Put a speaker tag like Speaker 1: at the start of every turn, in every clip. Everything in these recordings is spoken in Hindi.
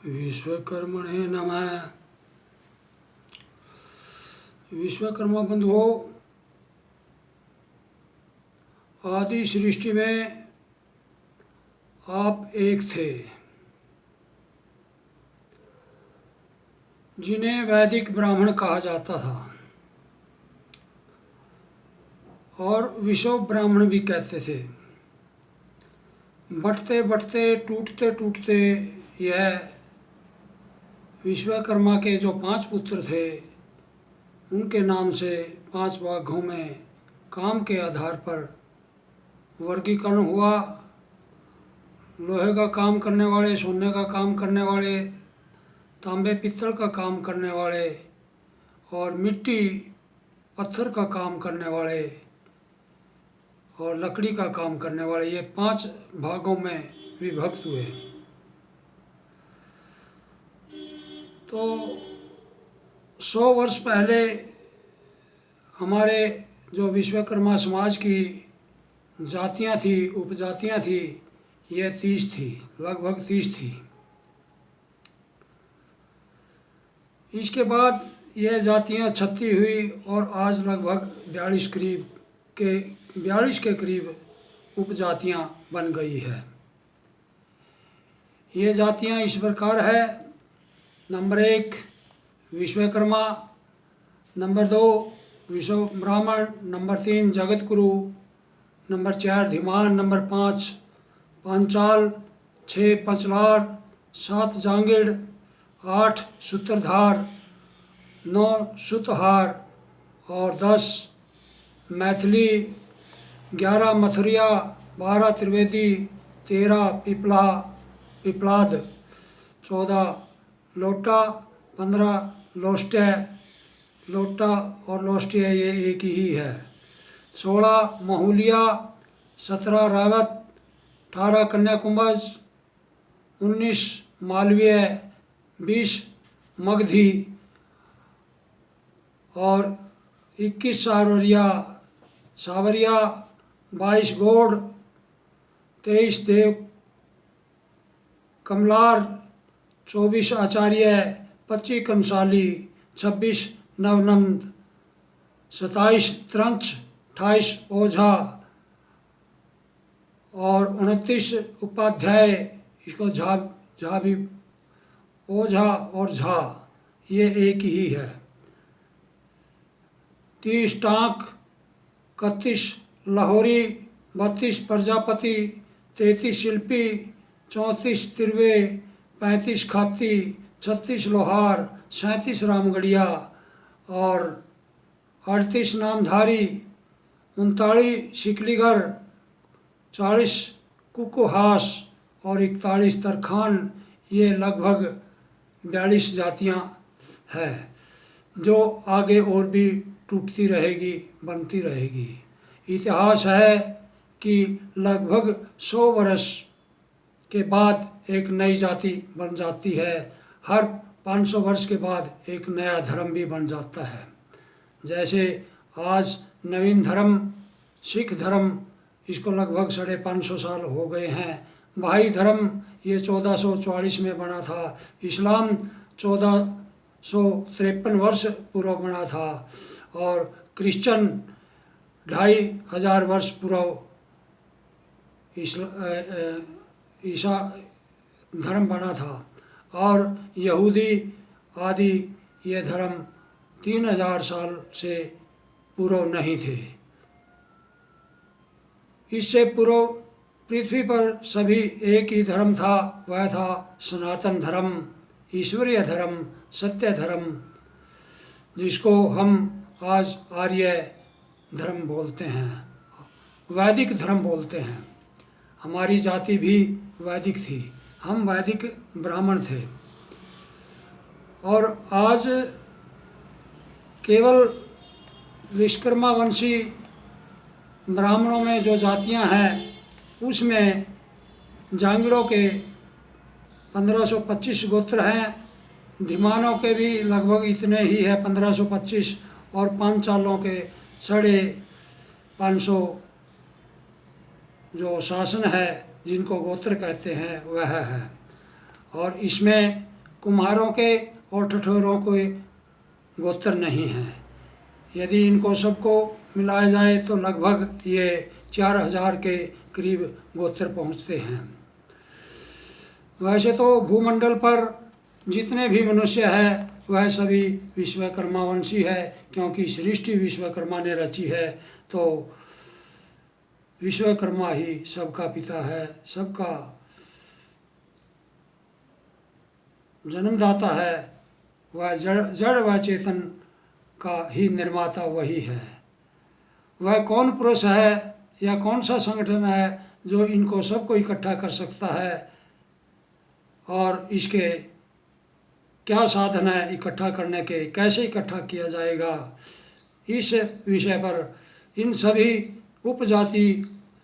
Speaker 1: विश्वकर्मणे नमः। विश्वकर्मा बंधुओं, आदि सृष्टि में आप एक थे जिन्हें वैदिक ब्राह्मण कहा जाता था और विश्व ब्राह्मण भी कहते थे। बढ़ते बढ़ते टूटते टूटते यह विश्वकर्मा के जो 5 पुत्र थे उनके नाम से 5 भागों में काम के आधार पर वर्गीकरण हुआ। लोहे का काम करने वाले, सोने का काम करने वाले, तांबे पित्तल का काम करने वाले और मिट्टी पत्थर का काम करने वाले और लकड़ी का काम करने वाले, ये 5 भागों में विभक्त हुए। तो 100 वर्ष पहले हमारे जो विश्वकर्मा समाज की जातियां थी, उपजातियां थी, ये 30 थी, लगभग 30 थी। इसके बाद यह जातियां छती हुई और आज लगभग 42 के करीब उपजातियां बन गई है। ये जातियां इस प्रकार है: नंबर 1 विश्वकर्मा, नंबर 2 विश्व ब्राह्मण, number 3 Jagat Guru, number 4 Dhiman, number 5 Panchal, 6 पंचलार, 7 Jangid, 8 सूत्रधार, 9 सुतहार और 10 मैथिली, 11 मथुरिया, 12 त्रिवेदी, 13 पिपलाद, 14 लोटा, 15 लोटा और लोस्टे ये एक ही है, 16 महुलिया, 17 रावत, 18 कन्याकुमारी, 19 मालवीय, 20 मगधी और 21 सावरिया, 22 गौड़, 23 देव कमलार, 24 आचार्य, 25 कंसाली, 26 नवनंद, 27 त्रंच, 28 ओझा और 29 उपाध्याय, इसको झा भी, ओझा और झा ये एक ही है, 30 टाँक, 31 लाहौरी, 32 प्रजापति, 33 शिल्पी, 34 तिरवे, 35 खाती, 36 लोहार, 37 रामगढ़िया और 38 नामधारी, 39 शिकलीगर, 40 कुकुहास और 41 तरखान। ये लगभग 42 जातियां हैं जो आगे और भी टूटती रहेगी, बनती रहेगी। इतिहास है कि लगभग 100 वर्ष के बाद एक नई जाति बन जाती है। हर 500 वर्ष के बाद एक नया धर्म भी बन जाता है। जैसे आज नवीन धर्म सिख धर्म, इसको लगभग 550 साल हो गए हैं। बहाई धर्म ये 1444 में बना था। इस्लाम 1453 वर्ष पूर्व बना था और क्रिश्चियन 2500 वर्ष पूर्व ईसा धर्म बना था और यहूदी आदि ये धर्म 3000 साल से पूर्व नहीं थे। इससे पूर्व पृथ्वी पर सभी एक ही धर्म था, वह था सनातन धर्म, ईश्वरीय धर्म, सत्य धर्म, जिसको हम आज आर्य धर्म बोलते हैं, वैदिक धर्म बोलते हैं। हमारी जाति भी वैदिक थी, हम वैदिक ब्राह्मण थे। और आज केवल विश्वकर्मा वंशी ब्राह्मणों में जो जातियां हैं उसमें जांगड़ों के 1525 गोत्र हैं, धीमानों के भी लगभग इतने ही है 1525 और पांचालों के 550 जो शासन है जिनको गोत्र कहते हैं वह है। और इसमें कुम्हारों के और ठठोरों के गोत्र नहीं हैं। यदि इनको सबको मिलाया जाए तो लगभग ये 4000 के करीब गोत्र पहुँचते हैं। वैसे तो भूमंडल पर जितने भी मनुष्य हैं वह सभी विश्वकर्मा वंशी है, क्योंकि सृष्टि विश्वकर्मा ने रची है। तो विश्वकर्मा ही सबका पिता है, सबका जन्मदाता है। वह जड़ व चेतन का ही निर्माता वही है। वह कौन पुरुष है या कौन सा संगठन है जो इनको सबको इकट्ठा कर सकता है, और इसके क्या साधन है इकट्ठा करने के, कैसे इकट्ठा किया जाएगा, इस विषय पर इन सभी उपजाति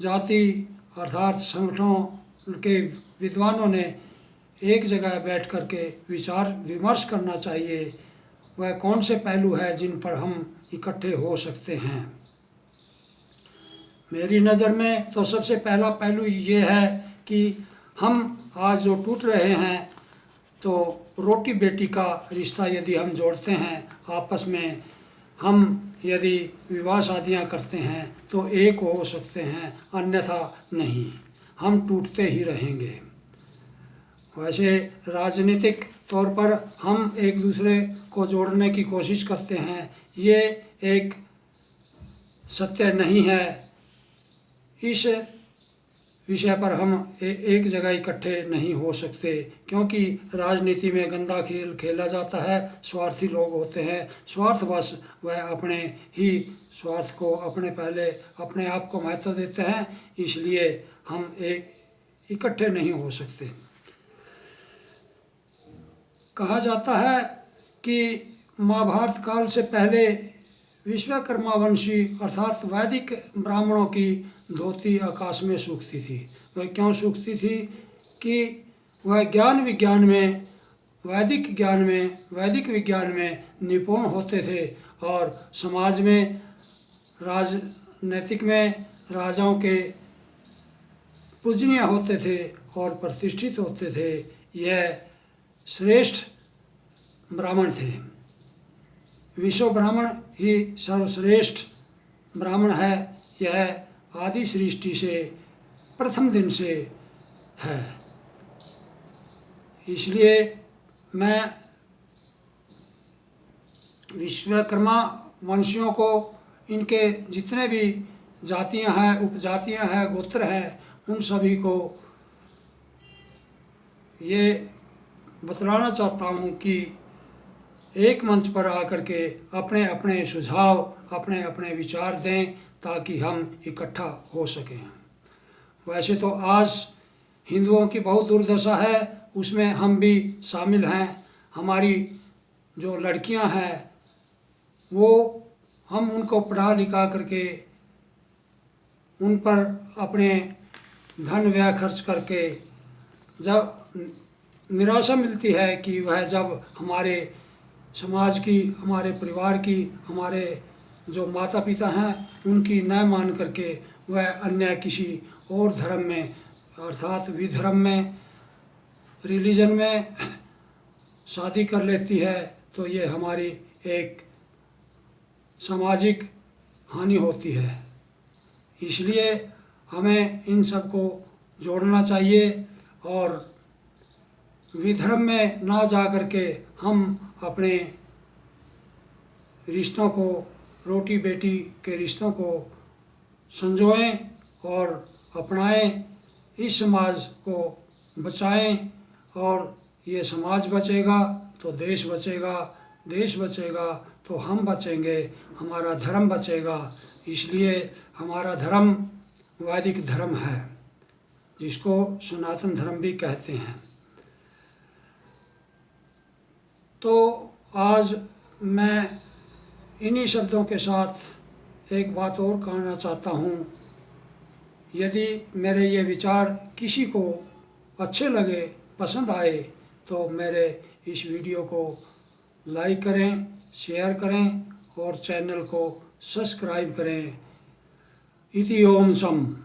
Speaker 1: जाति अर्थात संगठनों के विद्वानों ने एक जगह बैठ कर के विचार विमर्श करना चाहिए। वह कौन से पहलू है जिन पर हम इकट्ठे हो सकते हैं। मेरी नज़र में तो सबसे पहला पहलू ये है कि हम आज जो टूट रहे हैं, तो रोटी बेटी का रिश्ता यदि हम जोड़ते हैं आपस में, हम यदि विवाह शादियाँ करते हैं तो एक हो सकते हैं, अन्यथा नहीं, हम टूटते ही रहेंगे। वैसे राजनीतिक तौर पर हम एक दूसरे को जोड़ने की कोशिश करते हैं, ये एक सत्य नहीं है। इस विषय पर हम एक जगह इकट्ठे नहीं हो सकते, क्योंकि राजनीति में गंदा खेल खेला जाता है। स्वार्थी लोग होते हैं, स्वार्थवश वह अपने ही स्वार्थ को अपने आप को महत्व देते हैं, इसलिए हम एक इकट्ठे नहीं हो सकते। कहा जाता है कि महाभारत काल से पहले विश्वकर्मा वंशी अर्थात वैदिक ब्राह्मणों की धोती आकाश में सूखती थी। वह क्यों सूखती थी कि वह विज्ञान में वैदिक विज्ञान में निपुण होते थे, और समाज में राजनीतिक में राजाओं के पूजनीय होते थे और प्रतिष्ठित होते थे। यह श्रेष्ठ ब्राह्मण थे। विश्व ब्राह्मण ही सर्वश्रेष्ठ ब्राह्मण है। यह आदि सृष्टि से प्रथम दिन से है। इसलिए मैं विश्वकर्मा वंशियों को, इनके जितने भी जातियां हैं, उपजातियां हैं, गोत्र हैं, उन सभी को ये बतलाना चाहता हूँ कि एक मंच पर आकर के अपने अपने सुझाव, अपने अपने विचार दें, ताकि हम इकट्ठा हो सकें। वैसे तो आज हिंदुओं की बहुत दुर्दशा है, उसमें हम भी शामिल हैं। हमारी जो लड़कियां हैं वो, हम उनको पढ़ा लिखा करके उन पर अपने धन व्यय खर्च करके जब निराशा मिलती है कि वह जब हमारे समाज की, हमारे परिवार की, हमारे जो माता पिता हैं उनकी न मान करके वह अन्य किसी और धर्म में अर्थात विधर्म में, रिलीजन में शादी कर लेती है, तो ये हमारी एक सामाजिक हानि होती है। इसलिए हमें इन सब को जोड़ना चाहिए और विधर्म में ना जा कर के हम अपने रिश्तों को, रोटी बेटी के रिश्तों को संजोएं और अपनाएं, इस समाज को बचाएं, और ये समाज बचेगा तो देश बचेगा, देश बचेगा तो हम बचेंगे, हमारा धर्म बचेगा। इसलिए हमारा धर्म वैदिक धर्म है, जिसको सनातन धर्म भी कहते हैं। तो आज मैं इन्हीं शब्दों के साथ एक बात और कहना चाहता हूँ। यदि मेरे ये विचार किसी को अच्छे लगे, पसंद आए, तो मेरे इस वीडियो को लाइक करें, शेयर करें और चैनल को सब्सक्राइब करें। इति ओम सम।